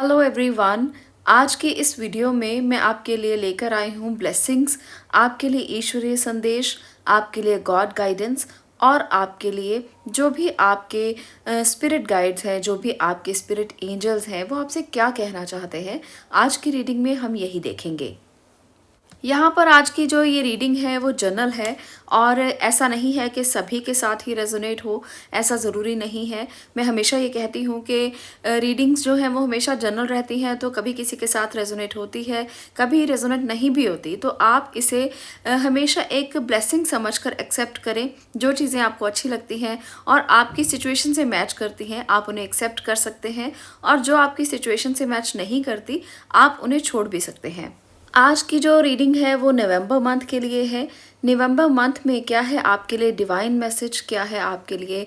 Hello everyone. आज की इस वीडियो में मैं आपके लिए लेकर आई हूँ ब्लेसिंग्स, आपके लिए ईश्वरीय संदेश, आपके लिए गॉड गाइडेंस और आपके लिए जो भी आपके स्पिरिट गाइड्स हैं, जो भी आपके स्पिरिट एंजल्स हैं, वो आपसे क्या कहना चाहते हैं। आज की रीडिंग में हम यही देखेंगे। यहाँ पर आज की जो ये रीडिंग है वो जनरल है और ऐसा नहीं है कि सभी के साथ ही रेजोनेट हो, ऐसा ज़रूरी नहीं है। मैं हमेशा ये कहती हूँ कि रीडिंग्स जो हैं वो हमेशा जनरल रहती हैं, तो कभी किसी के साथ रेजोनेट होती है, कभी रेजोनेट नहीं भी होती। तो आप इसे हमेशा एक ब्लेसिंग समझकर एक्सेप्ट करें। जो चीज़ें आपको अच्छी लगती हैं और आपकी सिचुएशन से मैच करती हैं, आप उन्हें एक्सेप्ट कर सकते हैं, और जो आपकी सिचुएशन से मैच नहीं करती, आप उन्हें छोड़ भी सकते हैं। आज की जो रीडिंग है वो नवंबर मंथ के लिए है। नवंबर मंथ में क्या है आपके लिए डिवाइन मैसेज, क्या है आपके लिए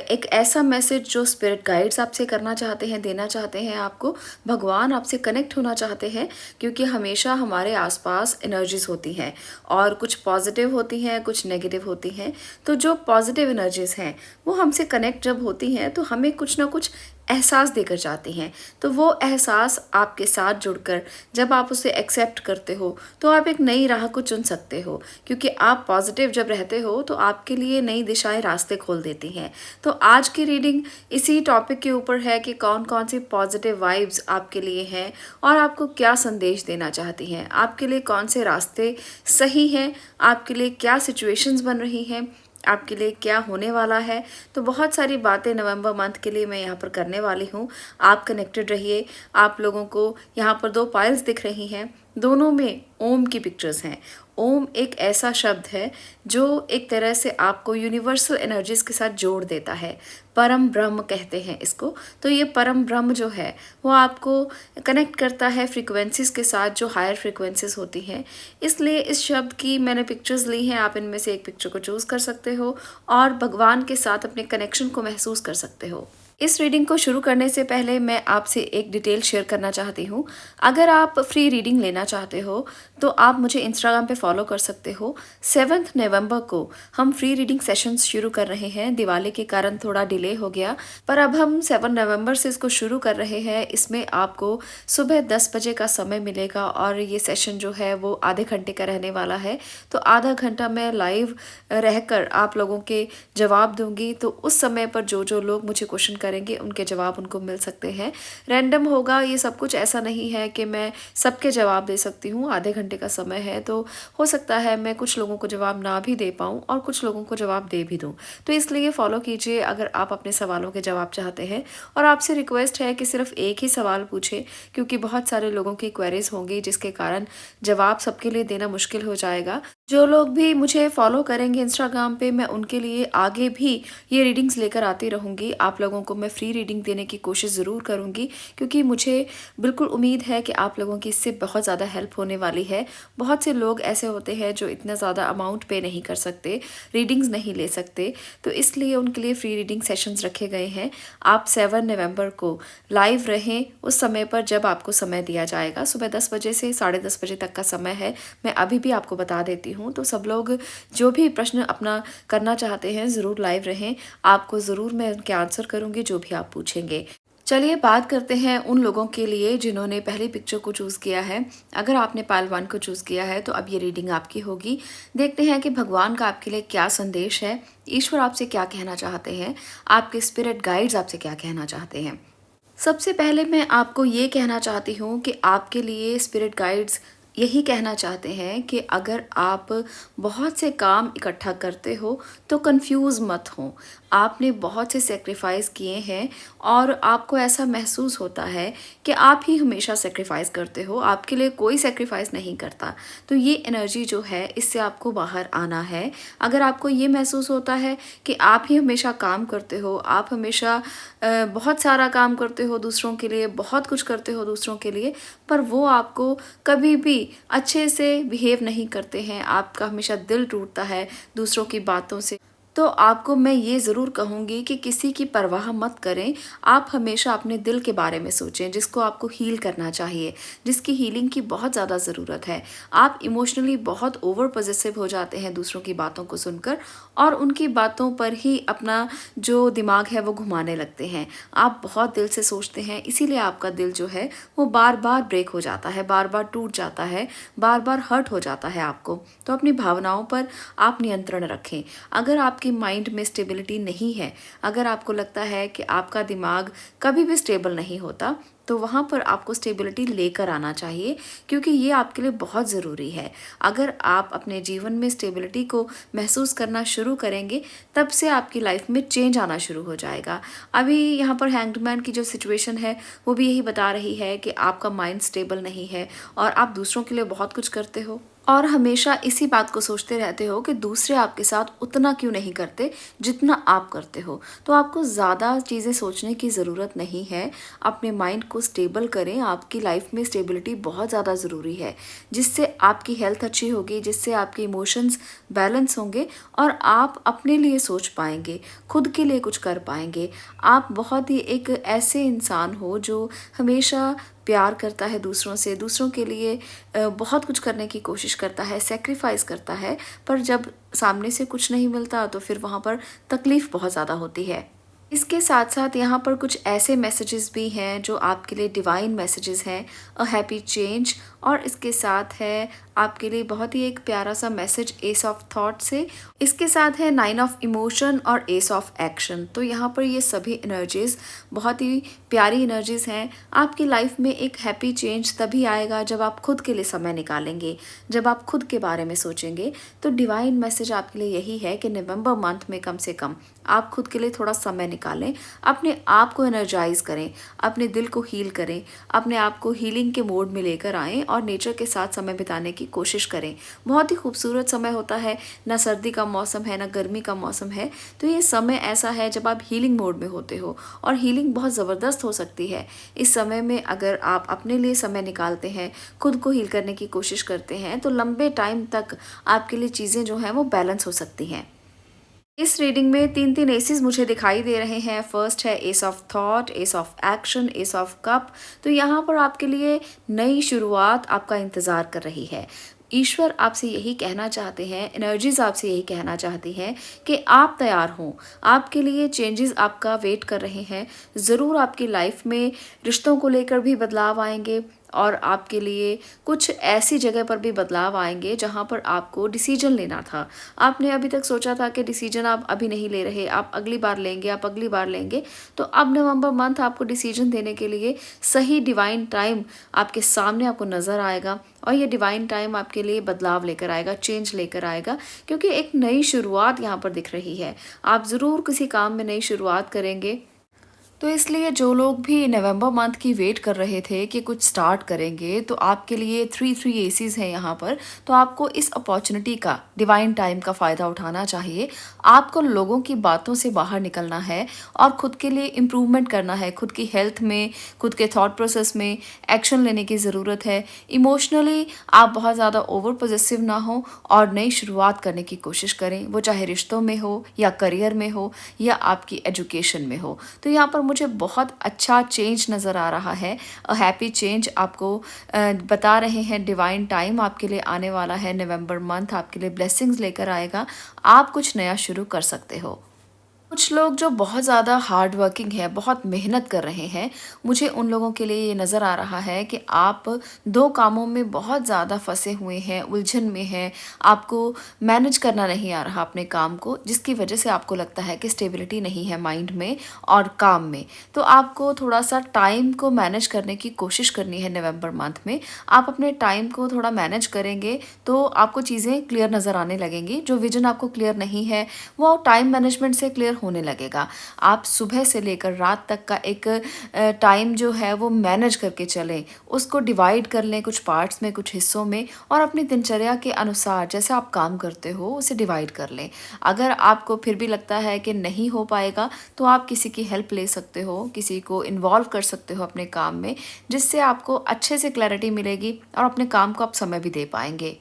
एक ऐसा मैसेज जो स्पिरिट गाइड्स आपसे करना चाहते हैं, देना चाहते हैं आपको। भगवान आपसे कनेक्ट होना चाहते हैं, क्योंकि हमेशा हमारे आसपास एनर्जीज होती हैं और कुछ पॉजिटिव होती हैं, कुछ नेगेटिव होती हैं। तो जो पॉजिटिव एनर्जीज हैं वो हमसे कनेक्ट जब होती हैं तो हमें कुछ ना कुछ एहसास देकर जाती हैं। तो वो एहसास आपके साथ जुड़कर जब आप उसे एक्सेप्ट करते हो तो आप एक नई राह को चुन सकते हो, क्योंकि आप पॉजिटिव जब रहते हो तो आपके लिए नई दिशाएं रास्ते खोल देती हैं। तो आज की रीडिंग इसी टॉपिक के ऊपर है कि कौन कौन सी पॉजिटिव वाइब्स आपके लिए हैं और आपको क्या संदेश देना चाहती हैं, आपके लिए कौन से रास्ते सही हैं, आपके लिए क्या सिचुएशंस बन रही हैं, आपके लिए क्या होने वाला है। तो बहुत सारी बातें नवंबर मंथ के लिए मैं यहाँ पर करने वाली हूँ। आप कनेक्टेड रहिए। आप लोगों को यहाँ पर 2 पाइल्स दिख रही हैं, दोनों में ओम की पिक्चर्स हैं। ओम एक ऐसा शब्द है जो एक तरह से आपको यूनिवर्सल एनर्जीज के साथ जोड़ देता है। परम ब्रह्म कहते हैं इसको। तो ये परम ब्रह्म जो है वो आपको कनेक्ट करता है फ्रीक्वेंसीज के साथ, जो हायर फ्रीक्वेंसीज होती हैं। इसलिए इस शब्द की मैंने पिक्चर्स ली हैं, आप इनमें से एक पिक्चर को चूज़ कर सकते हो और भगवान के साथ अपने कनेक्शन को महसूस कर सकते हो। इस रीडिंग को शुरू करने से पहले मैं आपसे एक डिटेल शेयर करना चाहती हूँ। अगर आप फ्री रीडिंग लेना चाहते हो तो आप मुझे इंस्टाग्राम पे फॉलो कर सकते हो। 7 नवंबर को हम फ्री रीडिंग सेशंस शुरू कर रहे हैं। दिवाली के कारण थोड़ा डिले हो गया, पर अब हम 7 नवंबर से इसको शुरू कर रहे हैं। इसमें आपको सुबह 10 बजे का समय मिलेगा और ये सेशन जो है वो आधे घंटे का रहने वाला है। तो आधा घंटा मैं लाइव रहकर आप लोगों के जवाब दूंगी। तो उस समय पर जो जो लोग मुझे क्वेश्चन करेंगे उनके जवाब उनको मिल सकते हैं। रैंडम होगा ये सब कुछ, ऐसा नहीं है कि मैं सबके जवाब दे सकती हूँ। आधे घंटे का समय है तो हो सकता है मैं कुछ लोगों को जवाब ना भी दे पाऊँ और कुछ लोगों को जवाब दे भी दूँ। तो इसलिए फॉलो कीजिए अगर आप अपने सवालों के जवाब चाहते हैं। और आपसे रिक्वेस्ट है कि सिर्फ एक ही सवाल पूछे, क्योंकि बहुत सारे लोगों की क्वेरीज होंगी जिसके कारण जवाब सबके लिए देना मुश्किल हो जाएगा। जो लोग भी मुझे फॉलो करेंगे इंस्टाग्राम पे, मैं उनके लिए आगे भी ये रीडिंग्स लेकर आती रहूँगी। आप लोगों को मैं फ्री रीडिंग देने की कोशिश ज़रूर करूँगी, क्योंकि मुझे बिल्कुल उम्मीद है कि आप लोगों की इससे बहुत ज़्यादा हेल्प होने वाली है। बहुत से लोग ऐसे होते हैं जो इतना ज़्यादा अमाउंट पे नहीं कर सकते, रीडिंग्स नहीं ले सकते, तो इसलिए उनके लिए फ्री रीडिंग सेशंस रखे गए हैं। आप 7 नवंबर को लाइव रहें उस समय पर जब आपको समय दिया जाएगा। सुबह 10 बजे से 10:30 बजे तक का समय है। मैं अभी भी आपको बता देती हूँ। तो सब लोग जो भी प्रश्न अपना करना चाहते हैं ज़रूर लाइव रहें। आपको ज़रूर मैं उनके आंसर करूँगी जो भी आप पूछेंगे। चलिए बात करते हैं उन लोगों के लिए जिन्होंने पहली पिक्चर को चूज़ किया है। अगर आपने पाइल 1 को चूज़ किया है तो अब ये रीडिंग आपकी होगी। देखते हैं कि भगवान का आपके लिए क्या संदेश है, ईश्वर आपसे क्या कहना चाहते हैं, आपके स्पिरिट गाइड्स आपसे क्या कहना चाहते हैं। सबसे पहले मैं आपको ये कहना चाहती हूँ कि आपके लिए स्पिरिट गाइड्स यही कहना चाहते हैं कि अगर आप बहुत से काम इकट्ठा करते हो तो कंफ्यूज मत हो। आपने बहुत से सेक्रीफाइस किए हैं और आपको ऐसा महसूस होता है कि आप ही हमेशा सेक्रीफाइस करते हो, आपके लिए कोई सेक्रीफाइस नहीं करता। तो ये एनर्जी जो है इससे आपको बाहर आना है। अगर आपको ये महसूस होता है कि आप ही हमेशा काम करते हो, आप हमेशा बहुत सारा काम करते हो दूसरों के लिए, बहुत कुछ करते हो दूसरों के लिए, पर वो आपको कभी भी अच्छे से बिहेव नहीं करते हैं, आपका हमेशा दिल टूटता है दूसरों की बातों से, तो आपको मैं ये ज़रूर कहूँगी कि किसी की परवाह मत करें। आप हमेशा अपने दिल के बारे में सोचें, जिसको आपको हील करना चाहिए, जिसकी हीलिंग की बहुत ज़्यादा ज़रूरत है। आप इमोशनली बहुत ओवर पॉसेसिव हो जाते हैं दूसरों की बातों को सुनकर और उनकी बातों पर ही अपना जो दिमाग है वो घुमाने लगते हैं। आप बहुत दिल से सोचते हैं, इसीलिए आपका दिल जो है वो बार-बार ब्रेक हो जाता है, बार-बार टूट जाता है, बार-बार हर्ट हो जाता है आपको। तो अपनी भावनाओं पर आप नियंत्रण रखें। अगर आपके माइंड में स्टेबिलिटी नहीं है, अगर आपको लगता है कि आपका दिमाग कभी भी स्टेबल नहीं होता, तो वहाँ पर आपको स्टेबिलिटी लेकर आना चाहिए, क्योंकि ये आपके लिए बहुत ज़रूरी है। अगर आप अपने जीवन में स्टेबिलिटी को महसूस करना शुरू करेंगे, तब से आपकी लाइफ में चेंज आना शुरू हो जाएगा। अभी यहाँ पर हैंग्ड की जो सिचुएशन है, वो भी यही बता रही है कि आपका माइंड स्टेबल नहीं है और आप दूसरों के लिए बहुत कुछ करते हो और हमेशा इसी बात को सोचते रहते हो कि दूसरे आपके साथ उतना क्यों नहीं करते जितना आप करते हो। तो आपको ज़्यादा चीज़ें सोचने की ज़रूरत नहीं है। अपने माइंड को स्टेबल करें। आपकी लाइफ में स्टेबिलिटी बहुत ज़्यादा ज़रूरी है, जिससे आपकी हेल्थ अच्छी होगी, जिससे आपके इमोशंस बैलेंस होंगे और आप अपने लिए सोच पाएंगे, खुद के लिए कुछ कर पाएंगे। आप बहुत ही एक ऐसे इंसान हो जो हमेशा प्यार करता है दूसरों से, दूसरों के लिए बहुत कुछ करने की कोशिश करता है, सैक्रिफाइस करता है, पर जब सामने से कुछ नहीं मिलता तो फिर वहाँ पर तकलीफ़ बहुत ज़्यादा होती है। इसके साथ-साथ यहाँ पर कुछ ऐसे मैसेजेस भी हैं जो आपके लिए डिवाइन मैसेजेस हैं, अ हैप्पी चेंज, और इसके साथ है आपके लिए बहुत ही एक प्यारा सा मैसेज एस ऑफ थॉट से। इसके साथ है 9 ऑफ इमोशन और एस ऑफ एक्शन। तो यहाँ पर ये सभी एनर्जीज़ बहुत ही प्यारी एनर्जीज़ हैं। आपकी लाइफ में एक हैप्पी चेंज तभी आएगा जब आप खुद के लिए समय निकालेंगे, जब आप खुद के बारे में सोचेंगे। तो डिवाइन मैसेज आपके लिए यही है कि नवंबर मंथ में कम से कम आप खुद के लिए थोड़ा समय निकालें, अपने आप को एनर्जाइज करें, अपने दिल को हील करें, अपने आप को हीलिंग के मोड में लेकर आएँ और नेचर के साथ समय बिताने की कोशिश करें। बहुत ही खूबसूरत समय होता है, ना सर्दी का मौसम है, ना गर्मी का मौसम है। तो ये समय ऐसा है जब आप हीलिंग मोड में होते हो और हीलिंग बहुत ज़बरदस्त हो सकती है। इस समय में अगर आप अपने लिए समय निकालते हैं, खुद को हील करने की कोशिश करते हैं, तो लंबे टाइम तक आपके लिए चीज़ें जो हैं वो बैलेंस हो सकती हैं। इस रीडिंग में 3-3 एसेस मुझे दिखाई दे रहे हैं। फर्स्ट है S of thought, S of action, S of cup. तो यहाँ पर आपके लिए नई शुरुआत आपका इंतज़ार कर रही है। ईश्वर आपसे यही कहना चाहते हैं, एनर्जीज आपसे यही कहना चाहती हैं कि आप तैयार हों। आपके लिए चेंजेस आपका वेट कर रहे हैं। ज़रूर आपकी लाइफ में रिश्तों को लेकर भी बदलाव आएंगे और आपके लिए कुछ ऐसी जगह पर भी बदलाव आएंगे जहाँ पर आपको डिसीजन लेना था। आपने अभी तक सोचा था कि डिसीजन आप अभी नहीं ले रहे, आप अगली बार लेंगे, आप अगली बार लेंगे। तो अब नवंबर मंथ आपको डिसीजन देने के लिए सही डिवाइन टाइम आपके सामने आपको नज़र आएगा और ये डिवाइन टाइम आपके लिए बदलाव लेकर आएगा, चेंज लेकर आएगा, क्योंकि एक नई शुरुआत यहाँ पर दिख रही है। आप ज़रूर किसी काम में नई शुरुआत करेंगे। तो इसलिए जो लोग भी नवंबर मंथ की वेट कर रहे थे कि कुछ स्टार्ट करेंगे, तो आपके लिए 3 एसीज़ हैं यहाँ पर। तो आपको इस अपॉर्चुनिटी का, डिवाइन टाइम का फ़ायदा उठाना चाहिए। आपको लोगों की बातों से बाहर निकलना है और खुद के लिए इम्प्रूवमेंट करना है। खुद की हेल्थ में, खुद के थॉट प्रोसेस में एक्शन लेने की ज़रूरत है। इमोशनली आप बहुत ज़्यादा ओवर पॉसेसिव ना हो और नई शुरुआत करने की कोशिश करें, वो चाहे रिश्तों में हो या करियर में हो या आपकी एजुकेशन में हो। तो यहाँ पर मुझे बहुत अच्छा चेंज नज़र आ रहा है, हैप्पी चेंज आपको बता रहे हैं। डिवाइन टाइम आपके लिए आने वाला है। नवंबर मंथ आपके लिए ब्लेसिंग्स लेकर आएगा। आप कुछ नया शुरू कर सकते हो। कुछ लोग जो बहुत ज़्यादा हार्ड वर्किंग है, बहुत मेहनत कर रहे हैं, मुझे उन लोगों के लिए ये नज़र आ रहा है कि आप 2 कामों में बहुत ज़्यादा फँसे हुए हैं, उलझन में हैं। आपको मैनेज करना नहीं आ रहा अपने काम को, जिसकी वजह से आपको लगता है कि स्टेबिलिटी नहीं है माइंड में और काम में। तो आपको थोड़ा-सा टाइम को मैनेज करने की कोशिश करनी है नवंबर मंथ में। आप अपने टाइम को थोड़ा मैनेज करेंगे, तो आपको चीज़ें क्लियर नज़र आने लगेंगी। जो विज़न आपको क्लियर नहीं है, वो टाइम मैनेजमेंट से क्लियर होने लगेगा। आप सुबह से लेकर रात तक का एक टाइम जो है वो मैनेज करके चलें, उसको डिवाइड कर लें कुछ पार्ट्स में, कुछ हिस्सों में, और अपनी दिनचर्या के अनुसार जैसे आप काम करते हो उसे डिवाइड कर लें। अगर आपको फिर भी लगता है कि नहीं हो पाएगा, तो आप किसी की हेल्प ले सकते हो, किसी को इन्वॉल्व कर सकते हो अपने काम में, जिससे आपको अच्छे से क्लैरिटी मिलेगी और अपने काम को आप समय भी दे पाएंगे।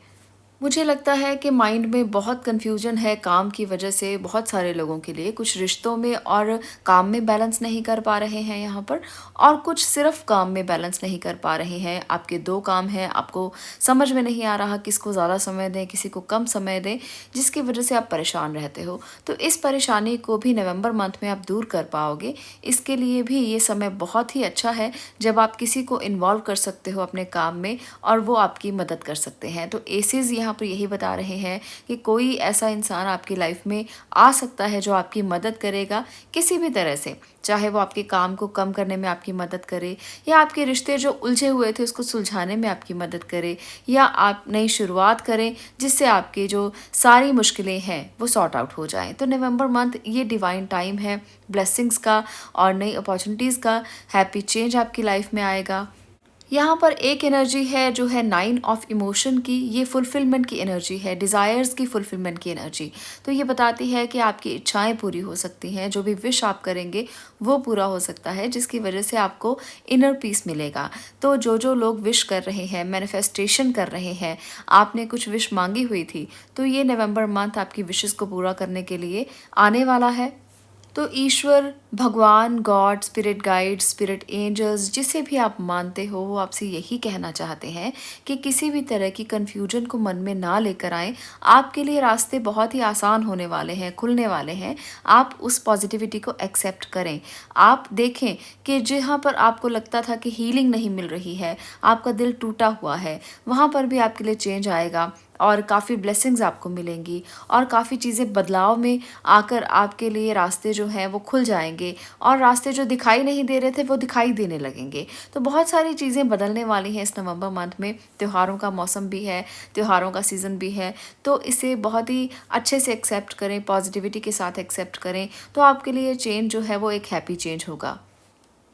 मुझे लगता है कि माइंड में बहुत कन्फ्यूजन है काम की वजह से बहुत सारे लोगों के लिए, कुछ रिश्तों में और काम में बैलेंस नहीं कर पा रहे हैं यहाँ पर, और कुछ सिर्फ काम में बैलेंस नहीं कर पा रहे हैं। आपके 2 काम हैं, आपको समझ में नहीं आ रहा किसको ज़्यादा समय दें, किसी को कम समय दें, जिसकी वजह से आप परेशान रहते हो। तो इस परेशानी को भी नवंबर मंथ में आप दूर कर पाओगे। इसके लिए भी ये समय बहुत ही अच्छा है, जब आप किसी को इन्वॉल्व कर सकते हो अपने काम में और वो आपकी मदद कर सकते हैं। तो एसेस यहाँ पर यही बता रहे हैं कि कोई ऐसा इंसान आपकी लाइफ में आ सकता है जो आपकी मदद करेगा किसी भी तरह से, चाहे वो आपके काम को कम करने में आपकी मदद करे, या आपके रिश्ते जो उलझे हुए थे उसको सुलझाने में आपकी मदद करे, या आप नई शुरुआत करें जिससे आपकी जो सारी मुश्किलें हैं वो सॉर्ट आउट हो जाएं। तो नवंबर मंथ ये डिवाइन टाइम है ब्लेसिंग्स का और नई अपॉर्चुनिटीज़ का। हैप्पी चेंज आपकी लाइफ में आएगा। यहाँ पर एक एनर्जी है जो है 9 ऑफ इमोशन की, ये फुलफिलमेंट की एनर्जी है, डिज़ायर्स की फुलफिलमेंट की एनर्जी। तो ये बताती है कि आपकी इच्छाएं पूरी हो सकती हैं, जो भी विश आप करेंगे वो पूरा हो सकता है, जिसकी वजह से आपको इनर पीस मिलेगा। तो जो जो लोग विश कर रहे हैं, मैनिफेस्टेशन कर रहे हैं, आपने कुछ विश मांगी हुई थी, तो ये नवंबर मंथ आपकी विशेस को पूरा करने के लिए आने वाला है। तो ईश्वर, भगवान, God, spirit guide, spirit angels, जिसे भी आप मानते हो, वो आपसे यही कहना चाहते हैं कि किसी भी तरह की कन्फ्यूजन को मन में ना लेकर आएँ। आपके लिए रास्ते बहुत ही आसान होने वाले हैं, खुलने वाले हैं। आप उस पॉजिटिविटी को एक्सेप्ट करें। आप देखें कि जहाँ पर आपको लगता था कि हीलिंग नहीं मिल रही है, आपका दिल टूटा हुआ है, वहाँ पर भी आपके लिए चेंज आएगा और काफ़ी ब्लेसिंग्स आपको मिलेंगी, और काफ़ी चीज़ें बदलाव में आकर आपके लिए रास्ते जो हैं वो खुल जाएंगे, और रास्ते जो दिखाई नहीं दे रहे थे वो दिखाई देने लगेंगे। तो बहुत सारी चीज़ें बदलने वाली हैं इस नवंबर मंथ में। त्योहारों का मौसम भी है, त्योहारों का सीज़न भी है, तो इसे बहुत ही अच्छे से एक्सेप्ट करें, पॉजिटिविटी के साथ एक्सेप्ट करें, तो आपके लिए चेंज जो है वो एक हैप्पी चेंज होगा।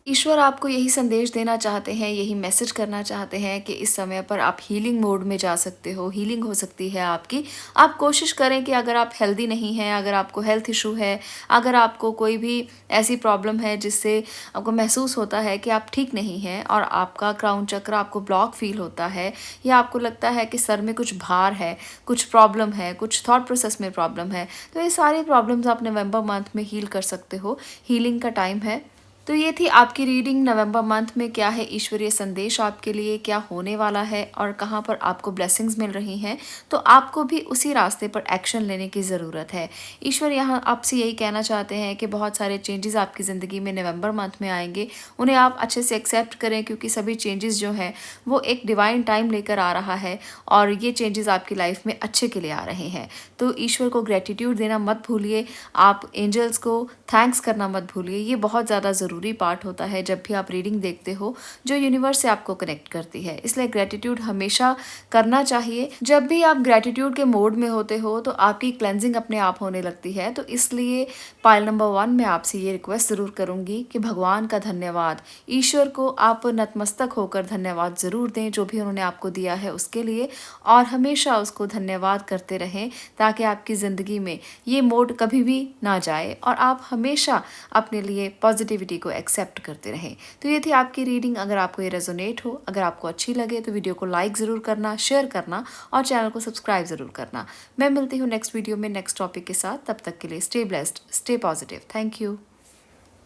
ईश्वर आपको यही संदेश देना चाहते हैं, यही मैसेज करना चाहते हैं कि इस समय पर आप हीलिंग मोड में जा सकते हो, हीलिंग हो सकती है आपकी। आप कोशिश करें कि अगर आप हेल्दी नहीं हैं, अगर आपको हेल्थ इशू है, अगर आपको कोई भी ऐसी प्रॉब्लम है जिससे आपको महसूस होता है कि आप ठीक नहीं हैं और आपका क्राउन चक्र आपको ब्लॉक फील होता है, या आपको लगता है कि सर में कुछ भार है, कुछ प्रॉब्लम है, कुछ थॉट प्रोसेस में प्रॉब्लम है, तो ये सारी प्रॉब्लम्स आप नवंबर मंथ में हील कर सकते हो। हीलिंग का टाइम है। तो ये थी आपकी रीडिंग नवंबर मंथ में। क्या है ईश्वरीय संदेश आपके लिए, क्या होने वाला है और कहाँ पर आपको ब्लेसिंग्स मिल रही हैं, तो आपको भी उसी रास्ते पर एक्शन लेने की ज़रूरत है। ईश्वर यहाँ आपसे यही कहना चाहते हैं कि बहुत सारे चेंजेस आपकी ज़िंदगी में नवंबर मंथ में आएंगे, उन्हें आप अच्छे से एक्सेप्ट करें, क्योंकि सभी चेंजेस जो हैं वो एक डिवाइन टाइम लेकर आ रहा है, और ये चेंजेस आपकी लाइफ में अच्छे के लिए आ रहे हैं। तो ईश्वर को ग्रेटिट्यूड देना मत भूलिए, आप एंजल्स को थैंक्स करना मत भूलिए। ये बहुत ज़्यादा ज़रूरी पार्ट होता है जब भी आप रीडिंग देखते हो, जो यूनिवर्स से आपको कनेक्ट करती है। इसलिए ग्रेटिट्यूड हमेशा करना चाहिए। जब भी आप ग्रेटिट्यूड के मोड में होते हो तो आपकी क्लेंजिंग अपने आप होने लगती है। तो इसलिए पाइल नंबर 1 में आपसे ये रिक्वेस्ट ज़रूर करूँगी कि भगवान का धन्यवाद, ईश्वर को आप नतमस्तक होकर धन्यवाद ज़रूर दें जो भी उन्होंने आपको दिया है उसके लिए, और हमेशा उसको धन्यवाद करते रहें, ताकि आपकी ज़िंदगी में ये मोड कभी भी ना जाए और आप हमेशा अपने लिए पॉजिटिविटी को एक्सेप्ट करते रहें। तो ये थी आपकी रीडिंग। अगर आपको ये रेजोनेट हो, अगर आपको अच्छी लगे, तो वीडियो को लाइक ज़रूर करना, शेयर करना और चैनल को सब्सक्राइब ज़रूर करना। मैं मिलती हूँ नेक्स्ट वीडियो में नेक्स्ट टॉपिक के साथ। तब तक के लिए stay blessed, stay positive. Thank you.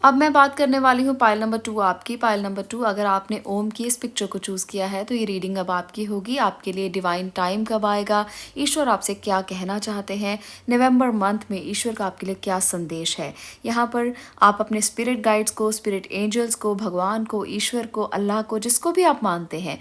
अब मैं बात करने वाली हूँ पाइल नंबर 2 आपकी। पाइल नंबर 2, अगर आपने ओम की इस पिक्चर को चूज़ किया है तो ये रीडिंग अब आपकी होगी। आपके लिए डिवाइन टाइम कब आएगा, ईश्वर आपसे क्या कहना चाहते हैं, नवंबर मंथ में ईश्वर का आपके लिए क्या संदेश है। यहाँ पर आप अपने स्पिरिट गाइड्स को, स्पिरिट एंजल्स को, भगवान को, ईश्वर को, अल्लाह को, जिसको भी आप मानते हैं,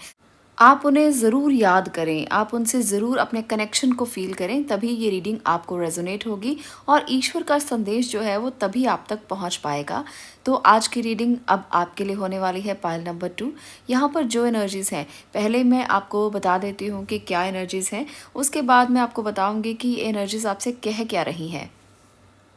आप उन्हें ज़रूर याद करें, आप उनसे ज़रूर अपने कनेक्शन को फील करें, तभी ये रीडिंग आपको रेजोनेट होगी और ईश्वर का संदेश जो है वो तभी आप तक पहुंच पाएगा। तो आज की रीडिंग अब आपके लिए होने वाली है पाइल नंबर 2। यहाँ पर जो एनर्जीज़ हैं, पहले मैं आपको बता देती हूँ कि क्या एनर्जीज़ हैं, उसके बाद मैं आपको बताऊँगी कि ये एनर्जीज़ आपसे कह क्या रही हैं।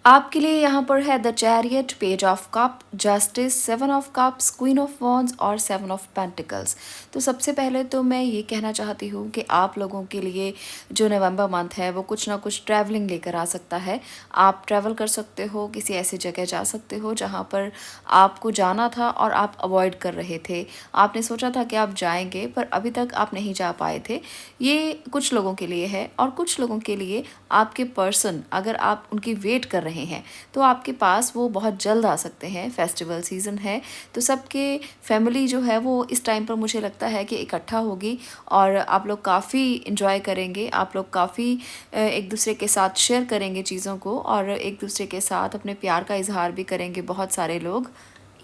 आपके लिए यहाँ पर है the chariot, page of cup, justice, seven of cups, queen of wands और सेवन ऑफ पेंटिकल्स। तो सबसे पहले तो मैं ये कहना चाहती हूँ कि आप लोगों के लिए जो नवंबर मंथ है वो कुछ ना कुछ ट्रैवलिंग लेकर आ सकता है। आप ट्रैवल कर सकते हो, किसी ऐसी जगह जा सकते हो जहाँ पर आपको जाना था और आप अवॉइड कर रहे थे। आपने सोचा था कि आप जाएंगे पर अभी तक आप नहीं जा पाए थे। ये कुछ लोगों के लिए है और कुछ लोगों के लिए आपके पर्सन, अगर आप उनकी वेट कर रहे हैं तो आपके पास वो बहुत जल्द आ सकते हैं। फेस्टिवल सीज़न है तो सबके फैमिली जो है वो इस टाइम पर मुझे लगता है कि इकट्ठा होगी और आप लोग काफ़ी इन्जॉय करेंगे। आप लोग काफ़ी एक दूसरे के साथ शेयर करेंगे चीज़ों को और एक दूसरे के साथ अपने प्यार का इजहार भी करेंगे बहुत सारे लोग।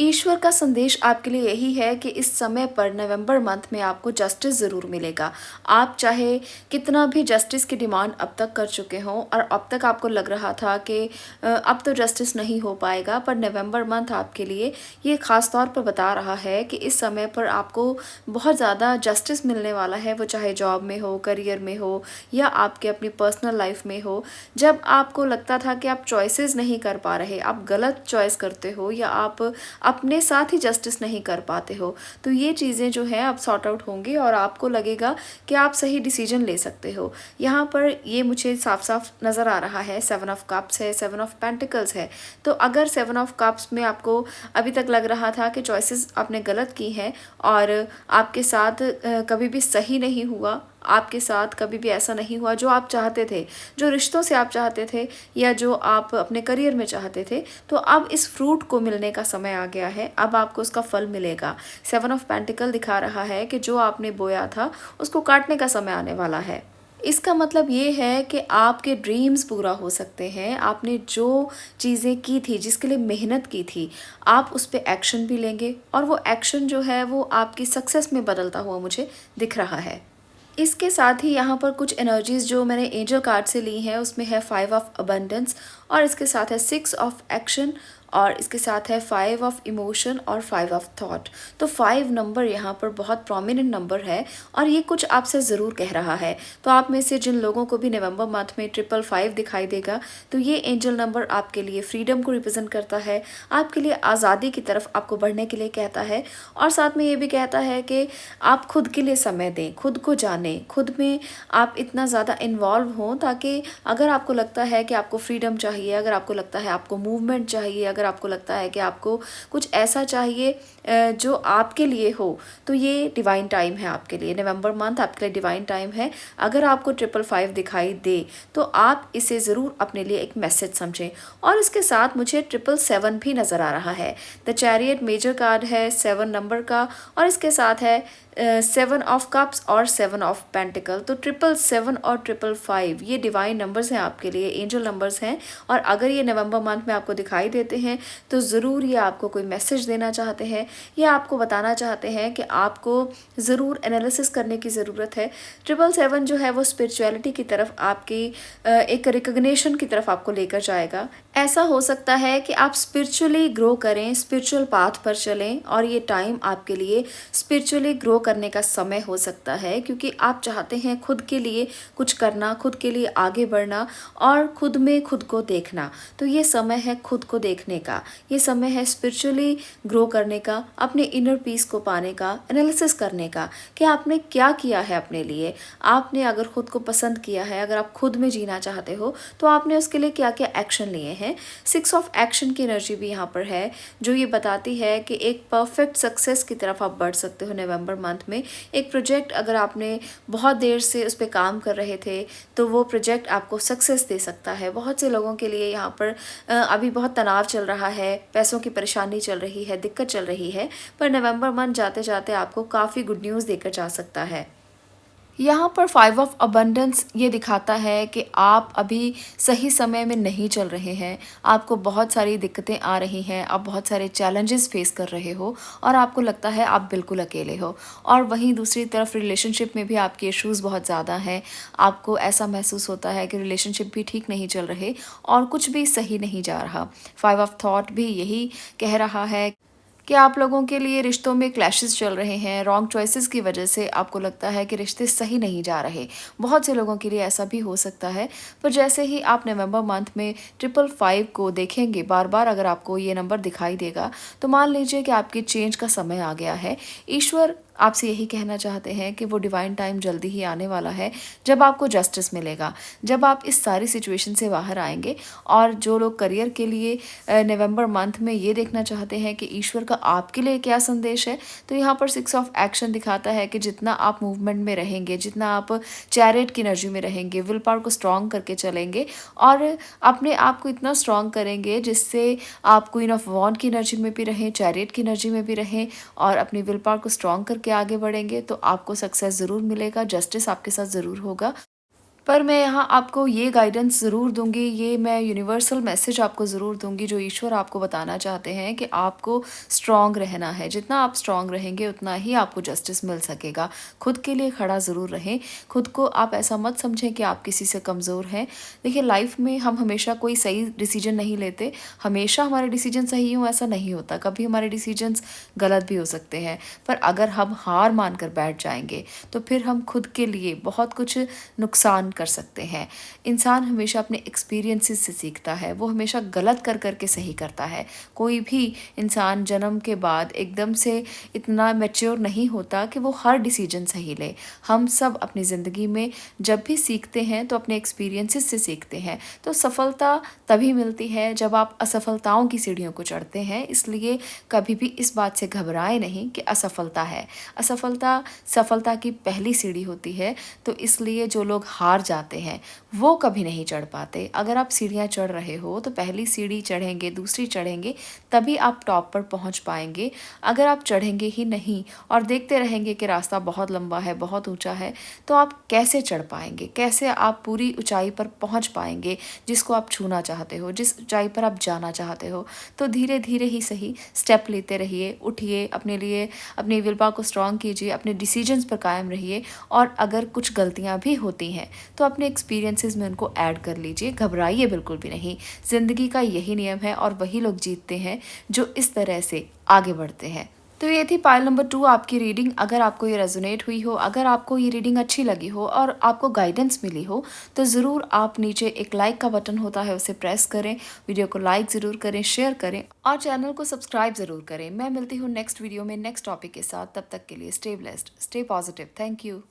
ईश्वर का संदेश आपके लिए यही है कि इस समय पर नवंबर मंथ में आपको जस्टिस ज़रूर मिलेगा। आप चाहे कितना भी जस्टिस की डिमांड अब तक कर चुके हों और अब तक आपको लग रहा था कि अब तो जस्टिस नहीं हो पाएगा, पर नवंबर मंथ आपके लिए ये ख़ास तौर पर बता रहा है कि इस समय पर आपको बहुत ज़्यादा जस्टिस मिलने वाला है। वो चाहे जॉब में हो, करियर में हो या आपके अपनी पर्सनल लाइफ में हो। जब आपको लगता था कि आप चॉइसेस नहीं कर पा रहे, आप गलत चॉइस करते हो या आप अपने साथ ही जस्टिस नहीं कर पाते हो, तो ये चीज़ें जो हैं अब सॉर्ट आउट होंगी और आपको लगेगा कि आप सही डिसीजन ले सकते हो। यहाँ पर ये मुझे साफ साफ नज़र आ रहा है, सेवन ऑफ कप्स है, सेवन ऑफ पेंटिकल्स है। तो अगर सेवन ऑफ कप्स में आपको अभी तक लग रहा था कि चॉइसेस आपने गलत की हैं और आपके साथ कभी भी सही नहीं हुआ, आपके साथ कभी भी ऐसा नहीं हुआ जो आप चाहते थे, जो रिश्तों से आप चाहते थे या जो आप अपने करियर में चाहते थे, तो अब इस फ्रूट को मिलने का समय आ गया है। अब आपको उसका फल मिलेगा। सेवन ऑफ पेंटिकल दिखा रहा है कि जो आपने बोया था उसको काटने का समय आने वाला है। इसका मतलब ये है कि आपके ड्रीम्स पूरा हो सकते हैं। आपने जो चीज़ें की थी, जिसके लिए मेहनत की थी, आप उस पर एक्शन भी लेंगे और वो एक्शन जो है वो आपकी सक्सेस में बदलता हुआ मुझे दिख रहा है। इसके साथ ही यहाँ पर कुछ एनर्जीज जो मैंने एंजल कार्ड से ली हैं उसमें है फाइव ऑफ अबंडेंस और इसके साथ है सिक्स ऑफ एक्शन और इसके साथ है फाइव ऑफ इमोशन और फाइव ऑफ थॉट। तो फाइव नंबर यहाँ पर बहुत प्रोमिनेंट नंबर है और ये कुछ आपसे ज़रूर कह रहा है। तो आप में से जिन लोगों को भी नवंबर मंथ में 555 दिखाई देगा, तो ये एंजल नंबर आपके लिए फ्रीडम को रिप्रेजेंट करता है, आपके लिए आज़ादी की तरफ आपको बढ़ने के लिए कहता है और साथ में ये भी कहता है कि आप खुद के लिए समय दें, खुद को जानें, खुद में आप इतना ज़्यादा इन्वॉल्व हों ताकि अगर आपको लगता है कि आपको फ्रीडम चाहिए, अगर आपको लगता है आपको मूवमेंट चाहिए, अगर आपको लगता है कि आपको कुछ ऐसा चाहिए जो आपके लिए हो, तो ये डिवाइन टाइम है आपके लिए। नवंबर मंथ आपके लिए डिवाइन टाइम है। अगर आपको 555 दिखाई दे तो आप इसे ज़रूर अपने लिए एक मैसेज समझें। और इसके साथ मुझे 777 भी नज़र आ रहा है। द चैरियट मेजर कार्ड है 7 नंबर का और इसके साथ है सेवन ऑफ कप्स और सेवन ऑफ पेंटिकल। तो 777 और 555 ये डिवाइन नंबर्स हैं आपके लिए, एंजल नंबर्स हैं। और अगर ये नवंबर मंथ में आपको दिखाई देते हैं तो ज़रूर ये आपको कोई मैसेज देना चाहते हैं या आपको बताना चाहते हैं कि आपको ज़रूर एनालिसिस करने की ज़रूरत है। 777 जो है वो स्पिरिचुअलिटी की तरफ आपकी एक रिकग्निशन की तरफ आपको लेकर जाएगा। ऐसा हो सकता है कि आप स्पिरिचुअली ग्रो करें, स्पिरिचुअल पाथ पर चलें और ये टाइम आपके लिए स्पिरिचुअली ग्रो करने का समय हो सकता है, क्योंकि आप चाहते हैं खुद के लिए कुछ करना, खुद के लिए आगे बढ़ना और खुद में खुद को देखना। तो ये समय है खुद को देखने का, ये समय है स्पिरिचुअली ग्रो करने का, अपने इनर पीस को पाने का, एनालिसिस करने का कि आपने क्या किया है अपने लिए। आपने अगर खुद को पसंद किया है, अगर आप खुद में जीना चाहते हो, तो आपने उसके लिए क्या क्या एक्शन लिए हैं। 6 ऑफ एक्शन की एनर्जी भी यहाँ पर है जो ये बताती है कि एक परफेक्ट सक्सेस की तरफ आप बढ़ सकते हो नवंबर मंथ में। एक प्रोजेक्ट अगर आपने बहुत देर से उस पर काम कर रहे थे तो वो प्रोजेक्ट आपको सक्सेस दे सकता है। बहुत से लोगों के लिए यहाँ पर अभी बहुत तनाव चल रहा है, पैसों की परेशानी चल रही है, दिक्कत चल रही है, पर नवंबर मंथ जाते जाते आपको काफ़ी गुड न्यूज़ देकर जा सकता है। यहाँ पर फाइव ऑफ अबंडेंस ये दिखाता है कि आप अभी सही समय में नहीं चल रहे हैं। आपको बहुत सारी दिक्कतें आ रही हैं, आप बहुत सारे चैलेंजेस फेस कर रहे हो और आपको लगता है आप बिल्कुल अकेले हो। और वहीं दूसरी तरफ रिलेशनशिप में भी आपके इश्यूज़ बहुत ज़्यादा हैं। आपको ऐसा महसूस होता है कि रिलेशनशिप भी ठीक नहीं चल रहे और कुछ भी सही नहीं जा रहा। फाइव ऑफ थॉट भी यही कह रहा है कि आप लोगों के लिए रिश्तों में क्लैशेस चल रहे हैं, रॉन्ग चॉइसेस की वजह से आपको लगता है कि रिश्ते सही नहीं जा रहे। बहुत से लोगों के लिए ऐसा भी हो सकता है। पर जैसे ही आप नवंबर मंथ में 555 को देखेंगे बार-बार, अगर आपको ये नंबर दिखाई देगा, तो मान लीजिए कि आपकी चेंज का समय आ गया है। ईश्वर आपसे यही कहना चाहते हैं कि वो डिवाइन टाइम जल्दी ही आने वाला है, जब आपको जस्टिस मिलेगा, जब आप इस सारी सिचुएशन से बाहर आएंगे। और जो लोग करियर के लिए नवंबर मंथ में ये देखना चाहते हैं कि ईश्वर का आपके लिए क्या संदेश है, तो यहाँ पर 6 ऑफ एक्शन दिखाता है कि जितना आप मूवमेंट में रहेंगे, जितना आप चैरियट की एनर्जी में रहेंगे, विल पावर को स्ट्रॉन्ग करके चलेंगे और अपने आप को इतना स्ट्रॉन्ग करेंगे जिससे आप क्वीन ऑफ वॉन्ड की एनर्जी में भी रहें, चैरियट की एनर्जी में भी रहें और अपनी विल पावर को स्ट्रॉन्ग करके आगे बढ़ेंगे, तो आपको सक्सेस ज़रूर मिलेगा, जस्टिस आपके साथ ज़रूर होगा। पर मैं यहाँ आपको ये गाइडेंस ज़रूर दूँगी, ये मैं यूनिवर्सल मैसेज आपको ज़रूर दूँगी जो ईश्वर आपको बताना चाहते हैं कि आपको स्ट्रॉन्ग रहना है। जितना आप स्ट्रॉन्ग रहेंगे उतना ही आपको जस्टिस मिल सकेगा। खुद के लिए खड़ा ज़रूर रहें। खुद को आप ऐसा मत समझें कि आप किसी से कमज़ोर हैं। देखिए, लाइफ में हम हमेशा कोई सही डिसीजन नहीं लेते। हमेशा हमारे डिसीजन सही हों ऐसा नहीं होता। कभी हमारे डिसीजंस गलत भी हो सकते हैं। पर अगर हम हार मान कर बैठ जाएँगे तो फिर हम खुद के लिए बहुत कुछ नुकसान कर सकते हैं। इंसान हमेशा अपने एक्सपीरियंसेस से सीखता है, वो हमेशा गलत कर के सही करता है। कोई भी इंसान जन्म के बाद एकदम से इतना मैच्योर नहीं होता कि वो हर डिसीजन सही ले। हम सब अपनी ज़िंदगी में जब भी सीखते हैं तो अपने एक्सपीरियंसेस से सीखते हैं। तो सफलता तभी मिलती है जब आप असफलताओं की सीढ़ियों को चढ़ते हैं। इसलिए कभी भी इस बात से घबराएं नहीं कि असफलता है। असफलता सफलता की पहली सीढ़ी होती है। तो इसलिए जो लोग हार जाते हैं वो कभी नहीं चढ़ पाते। अगर आप सीढ़ियाँ चढ़ रहे हो तो पहली सीढ़ी चढ़ेंगे, दूसरी चढ़ेंगे, तभी आप टॉप पर पहुँच पाएंगे। अगर आप चढ़ेंगे ही नहीं और देखते रहेंगे कि रास्ता बहुत लंबा है, बहुत ऊंचा है, तो आप कैसे चढ़ पाएंगे? कैसे आप पूरी ऊंचाई पर पहुँच पाएंगे जिसको आप छूना चाहते हो, जिस ऊंचाई पर आप जाना चाहते हो? तो धीरे धीरे ही सही स्टेप लेते रहिए, उठिए, अपने लिए अपनी विल पावर को स्ट्रॉन्ग कीजिए, अपने डिसीजंस पर कायम रहिए और अगर कुछ गलतियाँ भी होती हैं तो अपने एक्सपीरियंसेस में उनको ऐड कर लीजिए। घबराइए बिल्कुल भी नहीं। ज़िंदगी का यही नियम है और वही लोग जीतते हैं जो इस तरह से आगे बढ़ते हैं। तो ये थी पाइल नंबर 2 आपकी रीडिंग। अगर आपको ये रेजोनेट हुई हो, अगर आपको ये रीडिंग अच्छी लगी हो और आपको गाइडेंस मिली हो, तो ज़रूर आप नीचे एक लाइक का बटन होता है उसे प्रेस करें, वीडियो को लाइक ज़रूर करें, शेयर करें और चैनल को सब्सक्राइब ज़रूर करें। मैं मिलती हूँ नेक्स्ट वीडियो में नेक्स्ट टॉपिक के साथ। तब तक के लिए stay blessed, stay positive. Thank you.